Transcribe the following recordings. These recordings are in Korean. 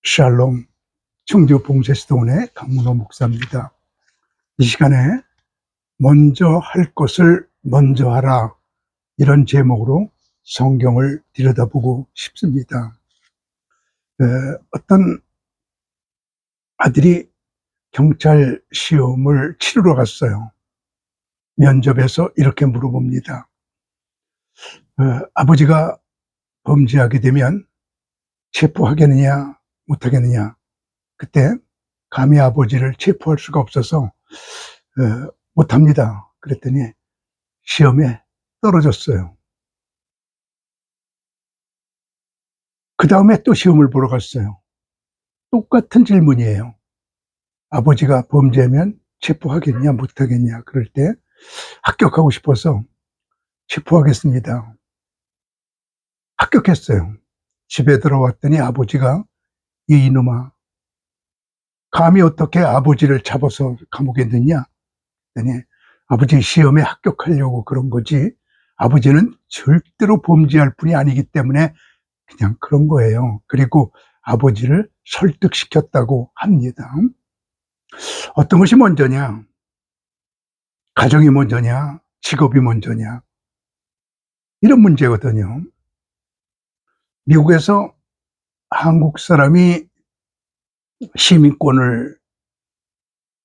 샬롬, 청주 봉제스도원의 강문호 목사입니다. 이 시간에 먼저 할 것을 먼저 하라, 이런 제목으로 성경을 들여다보고 싶습니다. 어떤 아들이 경찰 시험을 치르러 갔어요. 면접에서 이렇게 물어봅니다. 아버지가 범죄하게 되면 체포하겠느냐 못하겠느냐. 그때 감히 아버지를 체포할 수가 없어서 못합니다. 그랬더니 시험에 떨어졌어요. 그 다음에 또 시험을 보러 갔어요. 똑같은 질문이에요. 아버지가 범죄하면 체포하겠냐 못하겠냐. 그럴 때 합격하고 싶어서 체포하겠습니다. 합격했어요. 집에 들어왔더니 아버지가 이놈아, 감히 어떻게 아버지를 잡아서 감옥에 넣냐. 그랬더니 아버지 시험에 합격하려고 그런 거지 아버지는 절대로 범죄할 분이 아니기 때문에 그냥 그런 거예요. 그리고 아버지를 설득시켰다고 합니다. 어떤 것이 먼저냐? 가정이 먼저냐? 직업이 먼저냐? 이런 문제거든요. 미국에서 한국 사람이 시민권을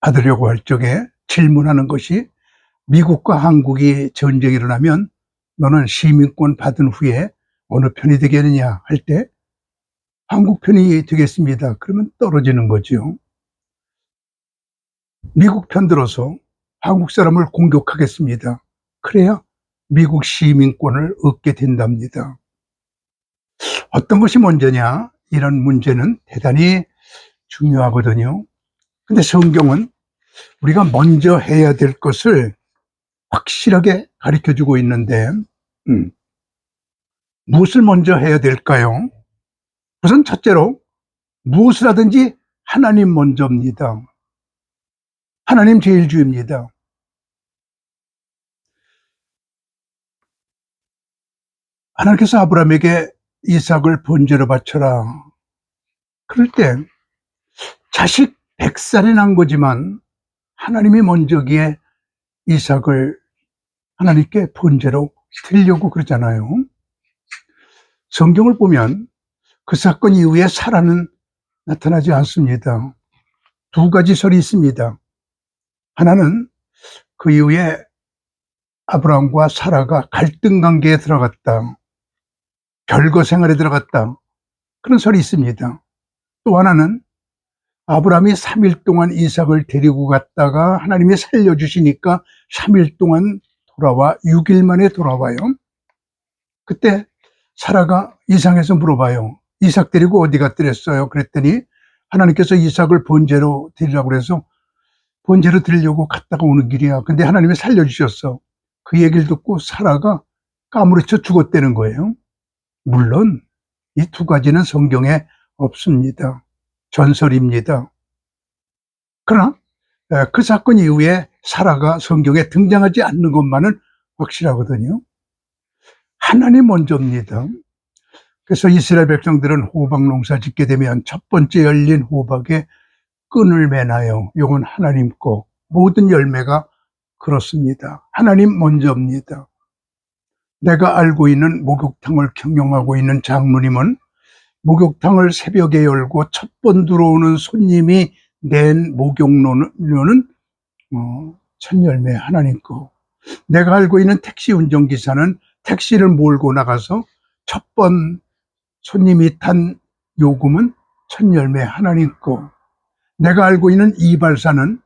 받으려고 할 적에 질문하는 것이, 미국과 한국이 전쟁이 일어나면 너는 시민권 받은 후에 어느 편이 되겠느냐 할 때 한국 편이 되겠습니다. 그러면 떨어지는 거죠. 미국 편 들어서 한국 사람을 공격하겠습니다. 그래야 미국 시민권을 얻게 된답니다. 어떤 것이 먼저냐, 이런 문제는 대단히 중요하거든요. 근데 성경은 우리가 먼저 해야 될 것을 확실하게 가르쳐주고 있는데 무엇을 먼저 해야 될까요? 우선 첫째로 무엇을 하든지 하나님 먼저입니다. 하나님 제일주의입니다. 하나님께서 아브라함에게 이삭을 번제로 바쳐라. 그럴 때 자식 100살이 난 거지만 하나님이 먼저기에 이삭을 하나님께 번제로 드리려고 그러잖아요. 성경을 보면 그 사건 이후에 사라는 나타나지 않습니다. 두 가지 설이 있습니다. 하나는 그 이후에 아브라함과 사라가 갈등 관계에 들어갔다, 별거 생활에 들어갔다, 그런 설이 있습니다. 또 하나는 아브라함이 3일 동안 이삭을 데리고 갔다가 하나님이 살려주시니까 3일 동안 돌아와 6일 만에 돌아와요. 그때 사라가 이삭에서 물어봐요. 이삭 데리고 어디 갔더랬어요? 그랬더니 하나님께서 이삭을 번제로 드리라고 그래서 번제로 드리려고 갔다가 오는 길이야. 근데 하나님이 살려주셨어. 그 얘기를 듣고 사라가 까무러쳐 죽었다는 거예요. 물론 이 두 가지는 성경에 없습니다. 전설입니다. 그러나 그 사건 이후에 사라가 성경에 등장하지 않는 것만은 확실하거든요. 하나님 먼저입니다. 그래서 이스라엘 백성들은 호박 농사 짓게 되면 첫 번째 열린 호박에 끈을 매나요. 이건 하나님 거. 모든 열매가 그렇습니다. 하나님 먼저입니다. 내가 알고 있는 목욕탕을 경영하고 있는 장로님은 목욕탕을 새벽에 열고 첫 번 들어오는 손님이 낸 목욕료는 첫 열매 하나님 거. 내가 알고 있는 택시 운전기사는 택시를 몰고 나가서 첫 번 손님이 탄 요금은 첫 열매 하나님 거. 내가 알고 있는 이발사는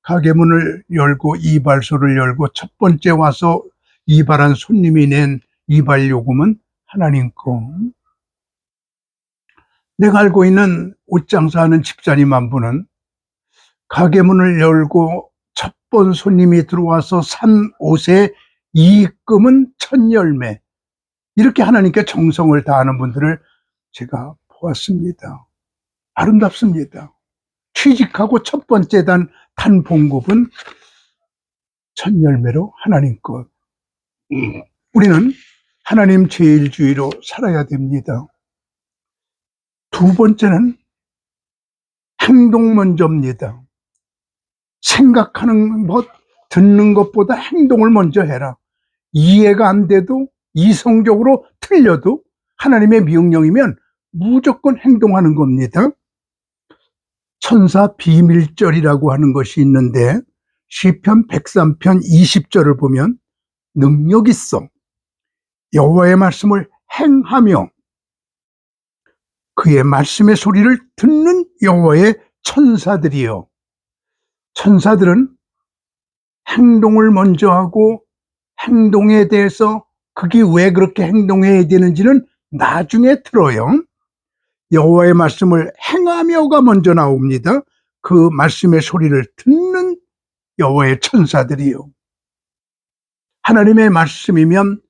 가게문을 열고 이발소를 열고 첫 번째 와서 이발한 손님이 낸 이발 요금은 하나님 거. 내가 알고 있는 옷 장사하는 집사님 한 분은 가게문을 열고 첫 번 손님이 들어와서 산 옷의 이익금은 첫 열매. 이렇게 하나님께 정성을 다하는 분들을 제가 보았습니다. 아름답습니다. 취직하고 첫 번째 탄 봉급은 첫 열매로 하나님 것. 우리는 하나님 제일주의로 살아야 됩니다. 두 번째는 행동 먼저입니다. 생각하는 것, 듣는 것보다 행동을 먼저 해라. 이해가 안 돼도, 이성적으로 틀려도 하나님의 명령이면 무조건 행동하는 겁니다. 천사 비밀절이라고 하는 것이 있는데 시편 103편 20절을 보면 능력 있어 여호와의 말씀을 행하며 그의 말씀의 소리를 듣는 여호와의 천사들이요. 천사들은 행동을 먼저 하고 행동에 대해서 그게 왜 그렇게 행동해야 되는지는 나중에 들어요. 여호와의 말씀을 행하며가 먼저 나옵니다. 그 말씀의 소리를 듣는 여호와의 천사들이요. 하나님의 말씀이면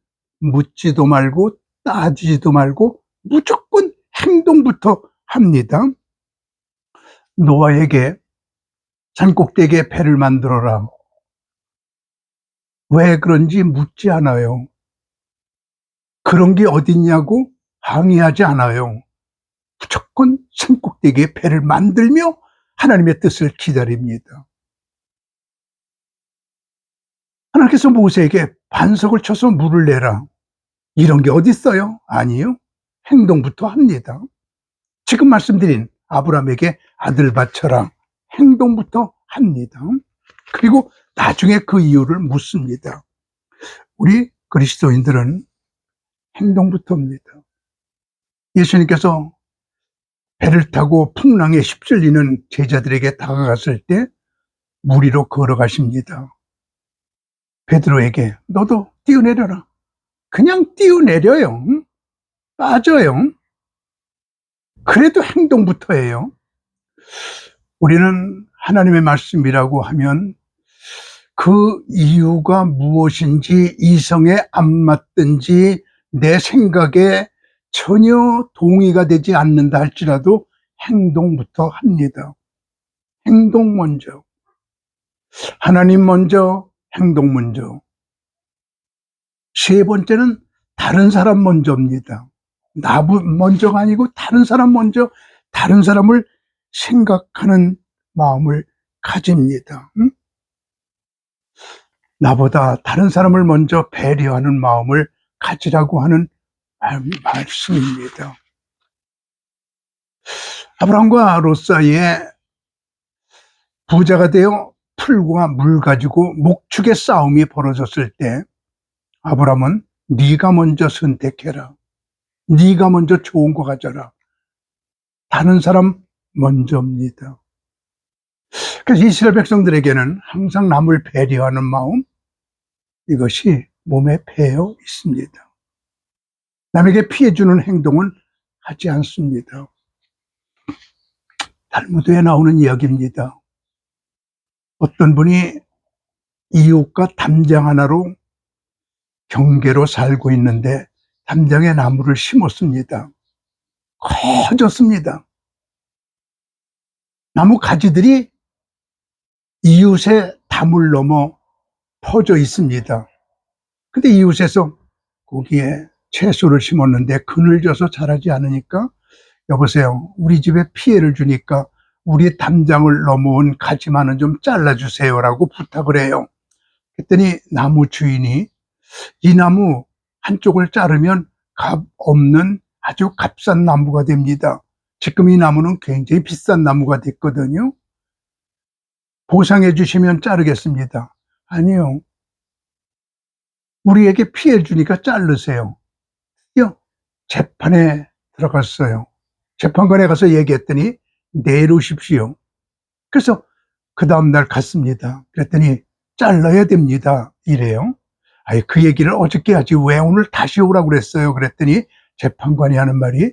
묻지도 말고 따지지도 말고 무조건 행동부터 합니다. 노아에게 산꼭대기에 배를 만들어라. 왜 그런지 묻지 않아요. 그런 게 어딨냐고 항의하지 않아요. 무조건 산꼭대기에 배를 만들며 하나님의 뜻을 기다립니다. 하나님께서 모세에게 반석을 쳐서 물을 내라. 이런 게 어딨어요? 아니요. 행동부터 합니다. 지금 말씀드린 아브라함에게 아들 바쳐라. 행동부터 합니다. 그리고 나중에 그 이유를 묻습니다. 우리 그리스도인들은 행동부터 합니다. 예수님께서 배를 타고 풍랑에 휩쓸리는 제자들에게 다가갔을 때 물 위로 걸어가십니다. 베드로에게 너도 뛰어내려라. 그냥 뛰어내려요. 빠져요. 그래도 행동부터 해요. 우리는 하나님의 말씀이라고 하면 그 이유가 무엇인지 이성에 안 맞든지 내 생각에 전혀 동의가 되지 않는다 할지라도 행동부터 합니다. 행동 먼저. 하나님 먼저, 행동 먼저. 세 번째는 다른 사람 먼저입니다. 나 먼저가 아니고 다른 사람 먼저, 다른 사람을 생각하는 마음을 가집니다. 나보다 다른 사람을 먼저 배려하는 마음을 가지라고 하는 말씀입니다. 아브라함과 롯 사이에 부자가 되어 풀과 물 가지고 목축의 싸움이 벌어졌을 때 아브라함은 네가 먼저 선택해라. 네가 먼저 좋은 거 가져라. 다른 사람 먼저입니다. 그래서 이스라엘 백성들에게는 항상 남을 배려하는 마음, 이것이 몸에 배어 있습니다. 남에게 피해주는 행동은 하지 않습니다. 탈무드에 나오는 이야기입니다. 어떤 분이 이웃과 담장 하나로 경계로 살고 있는데 담장에 나무를 심었습니다. 커졌습니다. 나무 가지들이 이웃의 담을 넘어 퍼져 있습니다. 근데 이웃에서 거기에 채소를 심었는데 그늘져서 자라지 않으니까 여보세요. 우리 집에 피해를 주니까 우리 담장을 넘어온 가지만은 좀 잘라주세요라고 부탁을 해요. 그랬더니 나무 주인이 이 나무 한쪽을 자르면 값 없는 아주 값싼 나무가 됩니다. 지금 이 나무는 굉장히 비싼 나무가 됐거든요. 보상해 주시면 자르겠습니다. 아니요. 우리에게 피해 주니까 자르세요. 재판에 들어갔어요. 재판관에 가서 얘기했더니 내일 오십시오. 그래서 그 다음날 갔습니다. 그랬더니 잘라야 됩니다. 이래요. 아이, 그 얘기를 어저께 하지 왜 오늘 다시 오라고 그랬어요. 그랬더니 재판관이 하는 말이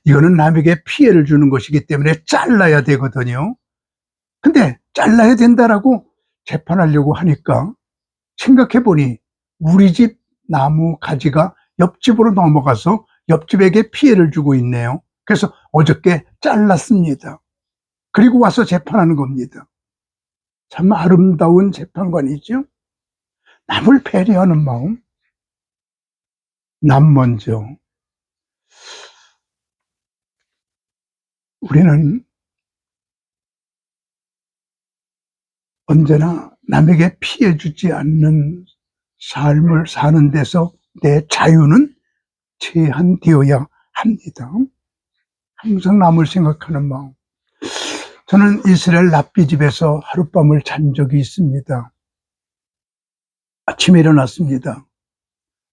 이거는 남에게 피해를 주는 것이기 때문에 잘라야 되거든요. 근데 잘라야 된다라고 재판하려고 하니까 생각해 보니 우리 집 나무 가지가 옆집으로 넘어가서 옆집에게 피해를 주고 있네요. 그래서 어저께 잘랐습니다. 그리고 와서 재판하는 겁니다. 참 아름다운 재판관이죠. 남을 배려하는 마음, 남 먼저. 우리는 언제나 남에게 피해 주지 않는 삶을 사는 데서 내 자유는 제한되어야 합니다. 항상 남을 생각하는 마음. 저는 이스라엘 랍비집에서 하룻밤을 잔 적이 있습니다. 아침에 일어났습니다.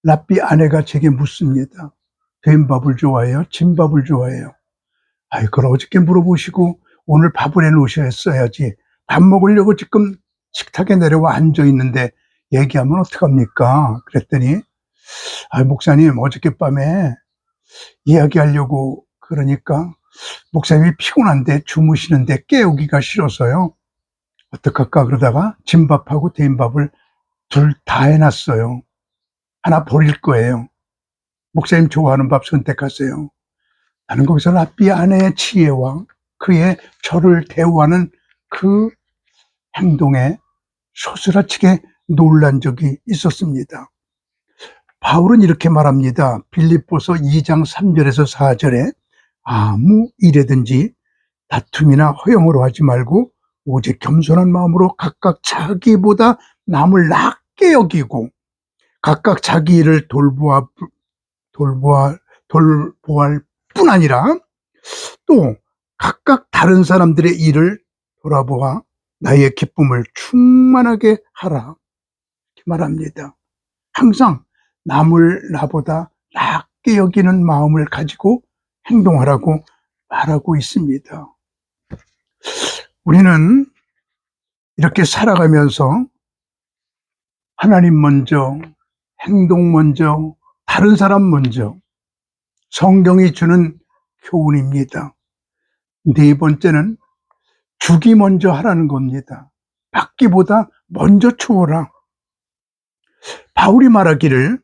랍비 아내가 제게 묻습니다. 된 밥을 좋아해요? 진 밥을 좋아해요? 아이, 그걸 어저께 물어보시고 오늘 밥을 해놓으셨어야지. 밥 먹으려고 지금 식탁에 내려와 앉아 있는데 얘기하면 어떡합니까? 그랬더니, 아, 목사님, 어저께 밤에 이야기하려고 그러니까 목사님이 피곤한데 주무시는데 깨우기가 싫어서요. 어떡할까 그러다가 진밥하고 대인밥을 둘 다 해놨어요. 하나 버릴 거예요. 목사님 좋아하는 밥 선택하세요. 나는 거기서 랍비 아내의 지혜와 그의 저를 대우하는 그 행동에 소스라치게 놀란 적이 있었습니다. 바울은 이렇게 말합니다. 빌립보서 2장 3절에서 4절에 아무 일에든지 다툼이나 허영으로 하지 말고 오직 겸손한 마음으로 각각 자기보다 남을 낮게 여기고 각각 자기 일을 돌보할 뿐 아니라 또 각각 다른 사람들의 일을 돌아보아 나의 기쁨을 충만하게 하라 이렇게 말합니다. 항상 남을 나보다 낮게 여기는 마음을 가지고 행동하라고 말하고 있습니다. 우리는 이렇게 살아가면서 하나님 먼저, 행동 먼저, 다른 사람 먼저, 성경이 주는 교훈입니다. 네 번째는 주기 먼저 하라는 겁니다. 받기보다 먼저 주어라. 바울이 말하기를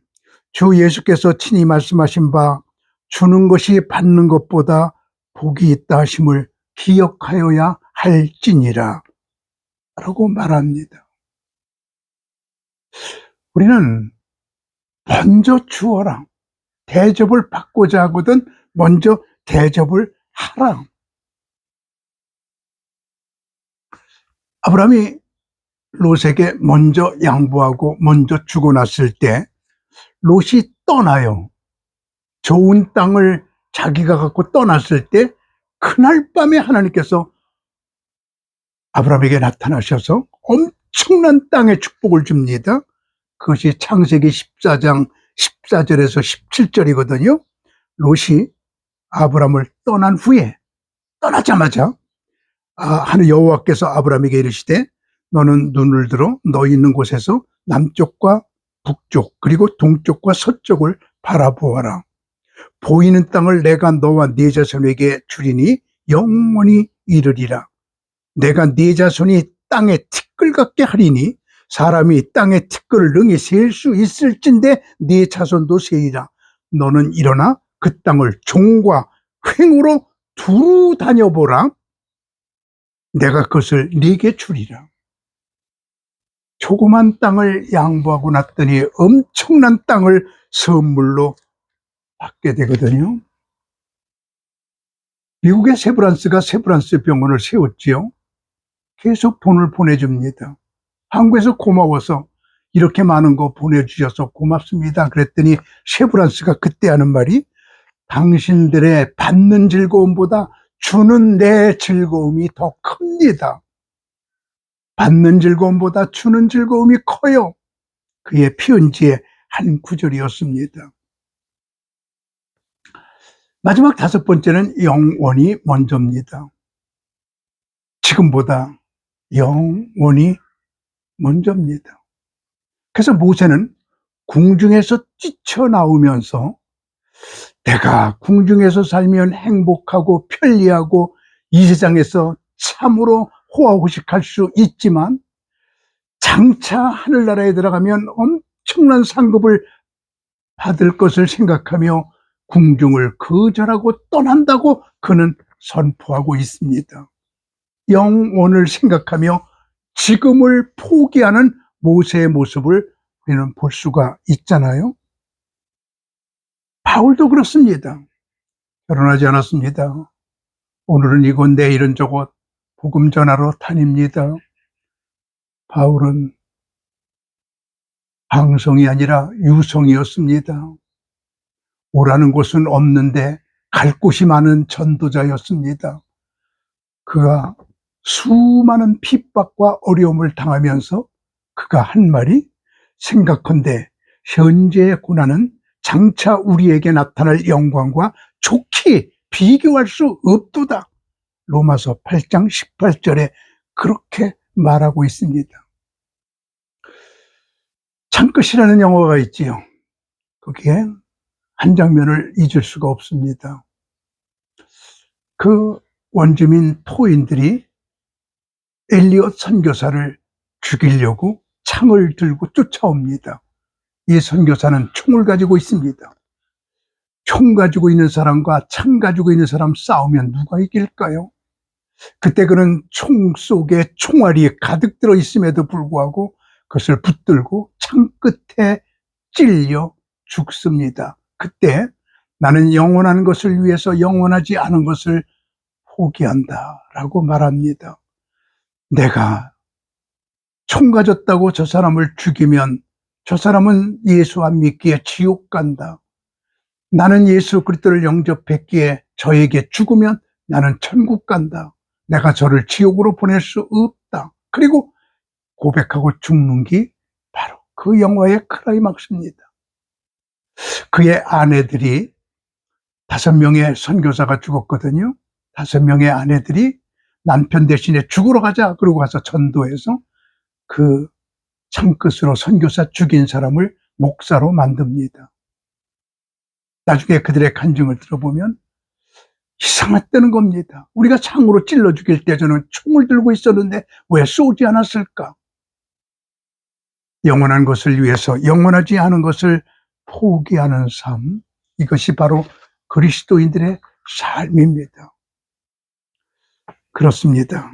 주 예수께서 친히 말씀하신 바 주는 것이 받는 것보다 복이 있다 하심을 기억하여야 할지니라 라고 말합니다. 우리는 먼저 주어라. 대접을 받고자 하거든 먼저 대접을 하라. 아브라함이 롯에게 먼저 양보하고 먼저 주고 났을 때 롯이 떠나요. 좋은 땅을 자기가 갖고 떠났을 때 그날 밤에 하나님께서 아브라함에게 나타나셔서 엄청난 땅의 축복을 줍니다. 그것이 창세기 14장 14절에서 17절이거든요. 롯이 아브라함을 떠난 후에 떠나자마자 하늘 여호와께서 아브라함에게 이르시되 너는 눈을 들어 너 있는 곳에서 남쪽과 북쪽 그리고 동쪽과 서쪽을 바라보아라. 보이는 땅을 내가 너와 네 자손에게 주리니 영원히 이르리라. 내가 네 자손이 땅에 티끌 같게 하리니 사람이 땅에 티끌을 능히 셀 수 있을진데 네 자손도 세리라. 너는 일어나 그 땅을 종과 횡으로 두루 다녀보라. 내가 그것을 네게 주리라. 조그만 땅을 양보하고 났더니 엄청난 땅을 선물로 받게 되거든요. 미국의 세브란스가 세브란스 병원을 세웠지요. 계속 돈을 보내줍니다. 한국에서 고마워서 이렇게 많은 거 보내주셔서 고맙습니다. 그랬더니 세브란스가 그때 하는 말이 당신들의 받는 즐거움보다 주는 내 즐거움이 더 큽니다. 받는 즐거움보다 주는 즐거움이 커요. 그의 편지의 한 구절이었습니다. 마지막 다섯 번째는 영원히 먼저입니다. 지금보다 영원히 먼저입니다. 그래서 모세는 궁중에서 뛰쳐나오면서 내가 궁중에서 살면 행복하고 편리하고 이 세상에서 참으로 호화호식할 수 있지만 장차 하늘나라에 들어가면 엄청난 상급을 받을 것을 생각하며 궁중을 거절하고 떠난다고 그는 선포하고 있습니다. 영원을 생각하며 지금을 포기하는 모세의 모습을 우리는 볼 수가 있잖아요. 바울도 그렇습니다. 결혼하지 않았습니다. 오늘은 이곳 내일은 저곳 복음 전하러 다닙니다. 바울은 방성이 아니라 유성이었습니다. 오라는 곳은 없는데 갈 곳이 많은 전도자였습니다. 그가 수많은 핍박과 어려움을 당하면서 그가 한 말이 생각컨대 현재의 고난은 장차 우리에게 나타날 영광과 좋게 비교할 수 없도다. 로마서 8장 18절에 그렇게 말하고 있습니다. 창끝이라는 영화가 있지요. 거기에 한 장면을 잊을 수가 없습니다. 그 원주민 토인들이 엘리엇 선교사를 죽이려고 창을 들고 쫓아옵니다. 이 선교사는 총을 가지고 있습니다. 총 가지고 있는 사람과 창 가지고 있는 사람 싸우면 누가 이길까요? 그때 그는 총 속에 총알이 가득 들어 있음에도 불구하고 그것을 붙들고 창 끝에 찔려 죽습니다. 그때 나는 영원한 것을 위해서 영원하지 않은 것을 포기한다 라고 말합니다. 내가 총 가졌다고 저 사람을 죽이면 저 사람은 예수 안 믿기에 지옥 간다. 나는 예수 그리스도를 영접했기에 저에게 죽으면 나는 천국 간다. 내가 저를 지옥으로 보낼 수 없다. 그리고 고백하고 죽는 게 바로 그 영화의 클라이막스입니다. 그의 아내들이 5명의 선교사가 죽었거든요. 5명의 아내들이 남편 대신에 죽으러 가자 그러고 가서 전도해서 그 창끝으로 선교사 죽인 사람을 목사로 만듭니다. 나중에 그들의 간증을 들어보면 이상했다는 겁니다. 우리가 창으로 찔러 죽일 때 저는 총을 들고 있었는데 왜 쏘지 않았을까? 영원한 것을 위해서 영원하지 않은 것을 포기하는 삶, 이것이 바로 그리스도인들의 삶입니다. 그렇습니다.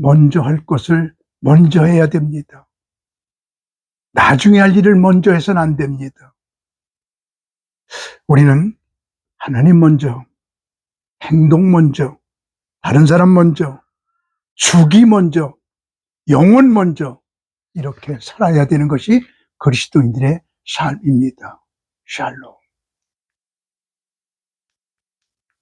먼저 할 것을 먼저 해야 됩니다. 나중에 할 일을 먼저 해서는 안 됩니다. 우리는 하나님 먼저, 행동 먼저, 다른 사람 먼저, 주기 먼저, 영혼 먼저 이렇게 살아야 되는 것이 그리스도인들의 삶입니다. 샬롬.